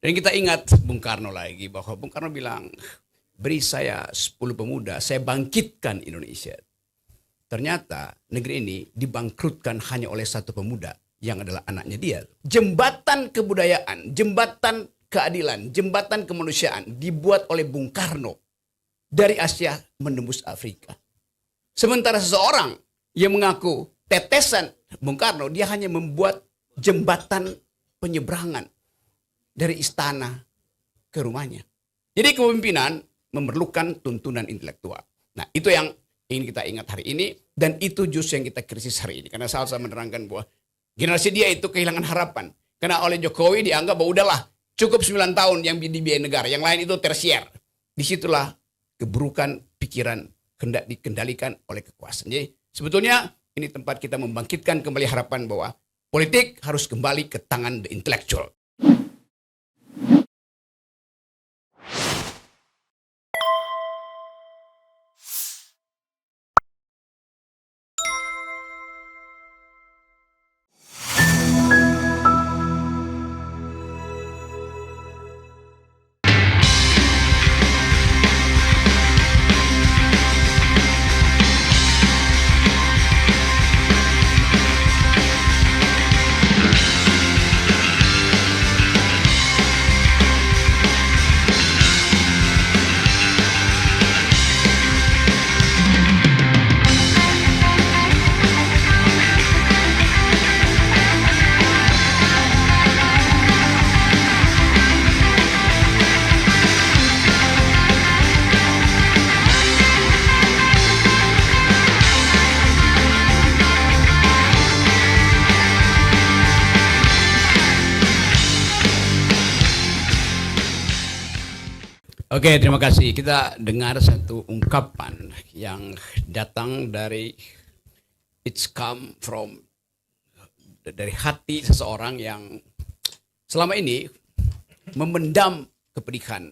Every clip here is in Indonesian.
Dan kita ingat Bung Karno lagi, bahwa Bung Karno bilang, beri saya 10 pemuda, saya bangkitkan Indonesia. Ternyata negeri ini dibangkrutkan hanya oleh satu pemuda yang adalah anaknya dia. Jembatan kebudayaan, jembatan keadilan, jembatan kemanusiaan dibuat oleh Bung Karno dari Asia menembus Afrika. Sementara seseorang yang mengaku tetesan Bung Karno, dia hanya membuat jembatan penyeberangan dari istana ke rumahnya. Jadi kepemimpinan memerlukan tuntunan intelektual. Nah, itu yang ingin kita ingat hari ini, dan itu justru yang kita krisis hari ini. Karena saya menerangkan bahwa generasi dia itu kehilangan harapan. Karena oleh Jokowi dianggap bahwa udahlah, cukup 9 tahun yang dibiayai negara, yang lain itu tersier. Disitulah keburukan pikiran hendak dikendalikan oleh kekuasaan. Jadi sebetulnya ini tempat kita membangkitkan kembali harapan bahwa politik harus kembali ke tangan the intellectual. Oke, terima kasih. Kita dengar satu ungkapan yang datang dari dari hati seseorang yang selama ini memendam kepedihan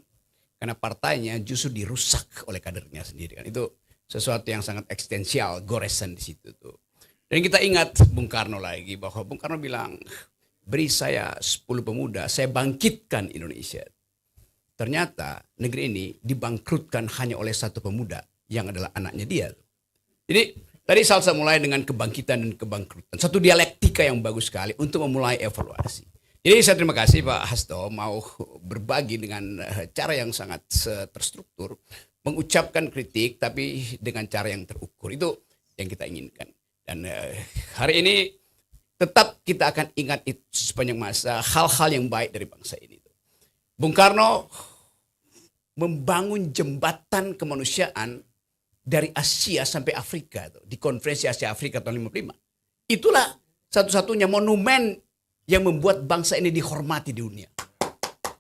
karena partainya justru dirusak oleh kadernya sendiri. Kan itu sesuatu yang sangat eksistensial, goresan di situ tuh. Dan kita ingat Bung Karno lagi, bahwa Bung Karno bilang, beri saya 10 pemuda, saya bangkitkan Indonesia. Ternyata negeri ini dibangkrutkan hanya oleh satu pemuda yang adalah anaknya dia. Jadi tadi Salsa mulai dengan kebangkitan dan kebangkrutan. Satu dialektika yang bagus sekali untuk memulai evaluasi. Jadi saya terima kasih Pak Hasto mau berbagi dengan cara yang sangat terstruktur. Mengucapkan kritik tapi dengan cara yang terukur. Itu yang kita inginkan. Dan hari ini tetap kita akan ingat itu sepanjang masa hal-hal yang baik dari bangsa ini. Bung Karno membangun jembatan kemanusiaan dari Asia sampai Afrika di konferensi Asia Afrika tahun 55. Itulah satu-satunya monumen yang membuat bangsa ini dihormati di dunia.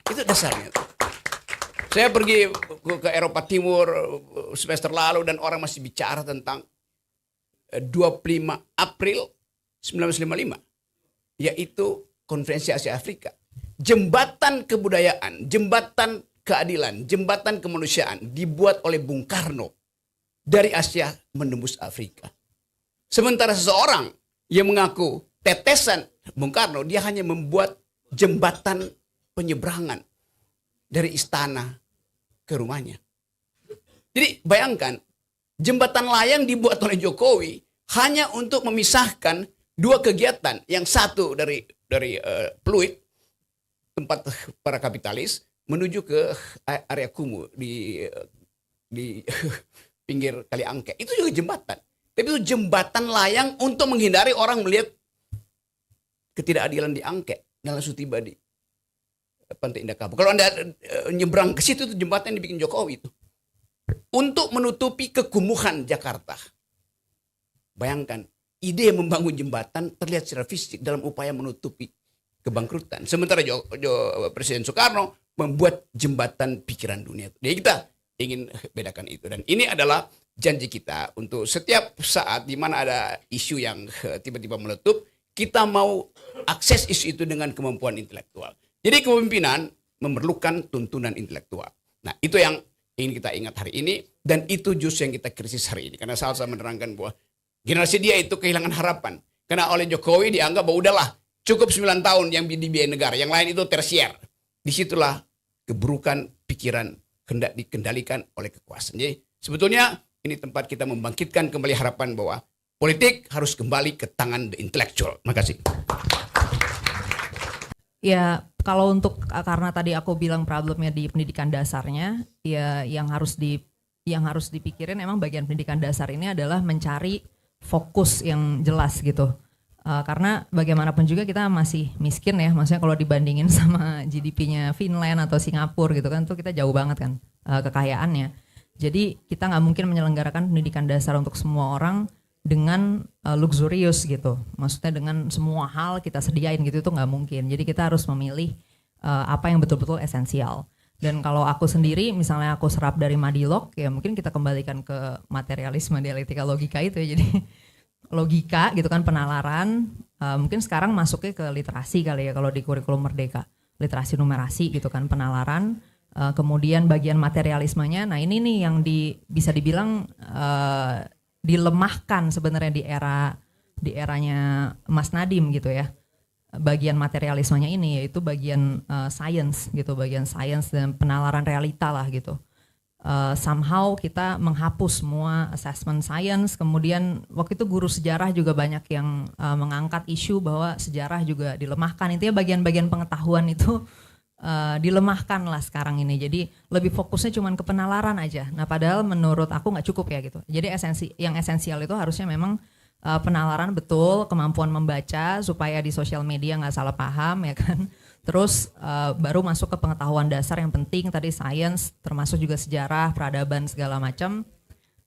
Itu dasarnya. Saya pergi ke Eropa Timur semester lalu dan orang masih bicara tentang 25 April 1955, yaitu konferensi Asia Afrika. Jembatan kebudayaan, jembatan keadilan, jembatan kemanusiaan dibuat oleh Bung Karno dari Asia menembus Afrika. Sementara seseorang yang mengaku tetesan Bung Karno, dia hanya membuat jembatan penyeberangan dari istana ke rumahnya. Jadi bayangkan, jembatan layang dibuat oleh Jokowi hanya untuk memisahkan dua kegiatan. Yang satu dari Pluit, tempat para kapitalis, menuju ke area kumuh di pinggir Kali Angke. Itu juga jembatan. Tapi itu jembatan layang untuk menghindari orang melihat ketidakadilan di Angke dan langsung tiba di Pantai Indah Kapuk. Kalau Anda nyebrang ke situ, itu jembatan yang dibikin Jokowi itu. Untuk menutupi kekumuhan Jakarta. Bayangkan, ide membangun jembatan terlihat secara fisik dalam upaya menutupi kebangkrutan. Sementara Presiden Soekarno membuat jembatan pikiran dunia. Jadi kita ingin bedakan itu. Dan ini adalah janji kita untuk setiap saat di mana ada isu yang tiba-tiba meletup, kita mau akses isu itu dengan kemampuan intelektual. Jadi kepemimpinan memerlukan tuntunan intelektual. Nah, itu yang ingin kita ingat hari ini, dan itu justru yang kita krisis hari ini. Karena saya menerangkan bahwa generasi dia itu kehilangan harapan. Karena oleh Jokowi dianggap bahwa udahlah, cukup 9 tahun yang dibiayai negara, yang lain itu tersier. disitulah keburukan pikiran hendak dikendalikan oleh kekuasaan. Jadi sebetulnya ini tempat kita membangkitkan kembali harapan bahwa politik harus kembali ke tangan the intellectual. Terima kasih. Ya, kalau untuk karena tadi aku bilang problemnya di pendidikan dasarnya, ya yang harus dipikirin emang bagian pendidikan dasar ini adalah mencari fokus yang jelas gitu. Karena bagaimanapun juga kita masih miskin ya, maksudnya kalau dibandingin sama GDP-nya Finland atau Singapura gitu kan, tuh kita jauh banget kan kekayaannya. Jadi kita nggak mungkin menyelenggarakan pendidikan dasar untuk semua orang dengan luxurious gitu, maksudnya dengan semua hal kita sediain gitu, itu nggak mungkin. Jadi kita harus memilih apa yang betul-betul esensial. Dan kalau aku sendiri, misalnya aku serap dari Madilog, ya mungkin kita kembalikan ke materialisme, dialektika, logika itu ya. Jadi logika gitu kan, penalaran, mungkin sekarang masuknya ke literasi kali ya kalau di kurikulum Merdeka, literasi numerasi gitu kan, penalaran. Kemudian bagian materialismenya, nah ini nih yang bisa dibilang dilemahkan sebenarnya di eranya Mas Nadiem gitu ya, bagian materialismenya ini, yaitu bagian science gitu, bagian science dan penalaran realita lah gitu. Somehow kita menghapus semua assessment science. Kemudian waktu itu guru sejarah juga banyak yang mengangkat isu bahwa sejarah juga dilemahkan. Intinya bagian-bagian pengetahuan itu dilemahkan lah sekarang ini. Jadi lebih fokusnya cuma ke penalaran aja. Nah padahal menurut aku nggak cukup ya gitu. Jadi yang esensial itu harusnya memang penalaran betul, kemampuan membaca supaya di sosial media nggak salah paham ya kan. Terus baru masuk ke pengetahuan dasar yang penting tadi, science, termasuk juga sejarah, peradaban segala macam.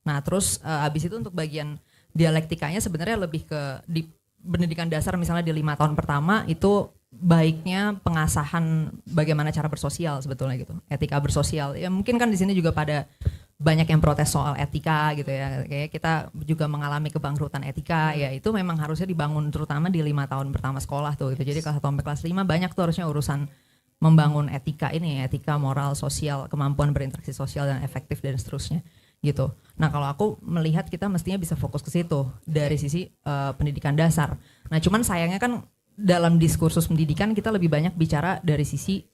Nah terus habis itu untuk bagian dialektikanya sebenarnya lebih ke di pendidikan dasar, misalnya di 5 tahun pertama itu baiknya pengasahan bagaimana cara bersosial sebetulnya gitu, etika bersosial. Ya mungkin kan di sini juga pada banyak yang protes soal etika gitu ya, kayak kita juga mengalami kebangkrutan etika, ya itu memang harusnya dibangun terutama di 5 tahun pertama sekolah tuh gitu. Jadi kelas 1 sampai kelas 5 banyak tuh harusnya urusan membangun etika ini, etika, moral, sosial, kemampuan berinteraksi sosial dan efektif dan seterusnya gitu. Nah kalau aku melihat kita mestinya bisa fokus ke situ dari sisi pendidikan dasar. Nah cuman sayangnya kan dalam diskursus pendidikan kita lebih banyak bicara dari sisi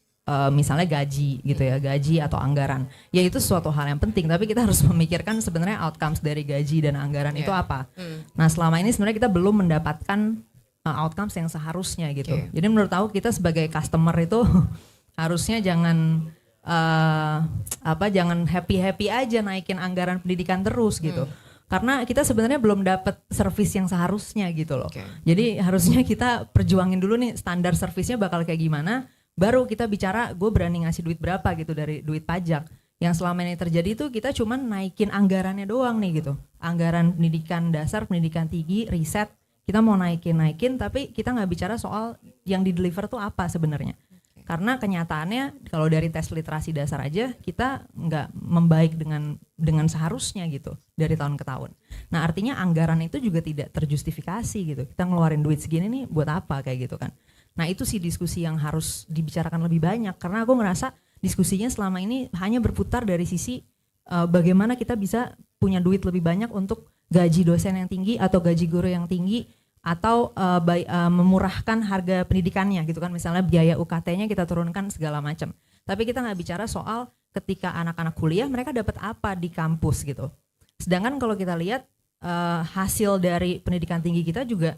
misalnya gaji gitu ya, gaji atau anggaran. Ya itu suatu hal yang penting, tapi kita harus memikirkan sebenarnya outcomes dari gaji dan anggaran itu apa. Nah selama ini sebenarnya kita belum mendapatkan outcomes yang seharusnya gitu. Jadi menurut aku kita sebagai customer itu harusnya jangan jangan happy aja naikin anggaran pendidikan terus gitu. Karena kita sebenarnya belum dapat servis yang seharusnya gitu loh. Jadi harusnya kita perjuangin dulu nih standar servisnya bakal kayak gimana, baru kita bicara gue berani ngasih duit berapa gitu dari duit pajak. Yang selama ini terjadi tuh kita cuman naikin anggarannya doang nih gitu. Anggaran pendidikan dasar, pendidikan tinggi, riset, kita mau naikin, tapi kita nggak bicara soal yang di deliver tuh apa sebenarnya. Karena kenyataannya kalau dari tes literasi dasar aja kita nggak membaik dengan seharusnya gitu dari tahun ke tahun. Nah artinya anggaran itu juga tidak terjustifikasi gitu. Kita ngeluarin duit segini nih buat apa kayak gitu kan. Nah itu sih diskusi yang harus dibicarakan lebih banyak. Karena aku ngerasa diskusinya selama ini hanya berputar dari sisi bagaimana kita bisa punya duit lebih banyak untuk gaji dosen yang tinggi atau gaji guru yang tinggi, atau memurahkan harga pendidikannya gitu kan, misalnya biaya UKT-nya kita turunkan segala macam. Tapi kita nggak bicara soal ketika anak-anak kuliah mereka dapat apa di kampus gitu. Sedangkan kalau kita lihat hasil dari pendidikan tinggi kita juga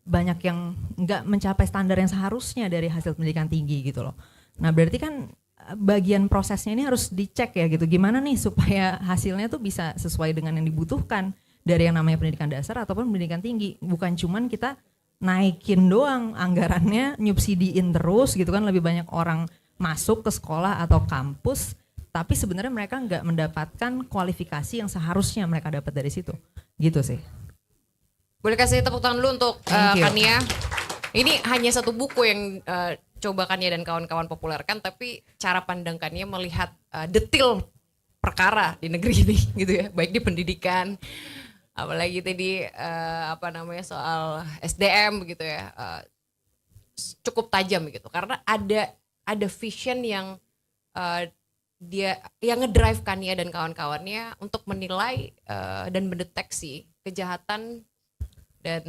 banyak yang nggak mencapai standar yang seharusnya dari hasil pendidikan tinggi gitu loh. Nah berarti kan bagian prosesnya ini harus dicek ya gitu, gimana nih supaya hasilnya tuh bisa sesuai dengan yang dibutuhkan dari yang namanya pendidikan dasar ataupun pendidikan tinggi. Bukan cuman kita naikin doang anggarannya, nyubsidiin terus gitu kan, lebih banyak orang masuk ke sekolah atau kampus tapi sebenarnya mereka nggak mendapatkan kualifikasi yang seharusnya mereka dapat dari situ gitu sih. Boleh kasih tepuk tangan dulu untuk Kania. Ini hanya satu buku yang coba Kania dan kawan-kawan populerkan, tapi cara pandang Kania melihat detail perkara di negeri ini gitu ya, baik di pendidikan, apalagi tadi soal SDM gitu ya, cukup tajam gitu, karena ada vision yang dia yang ngedrive Kania dan kawan-kawannya untuk menilai dan mendeteksi kejahatan dan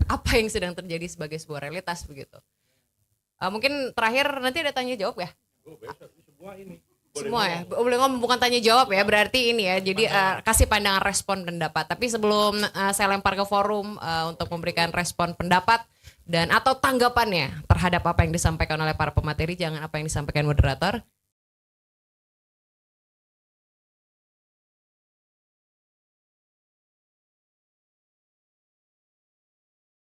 apa yang sedang terjadi sebagai sebuah realitas begitu. Mungkin terakhir nanti ada tanya jawab ya? Semua ya, boleh ngomong bukan tanya jawab ya, berarti ini ya, jadi kasih pandangan respon pendapat. Tapi sebelum saya lempar ke forum untuk memberikan respon pendapat dan atau tanggapannya terhadap apa yang disampaikan oleh para pemateri, jangan apa yang disampaikan moderator,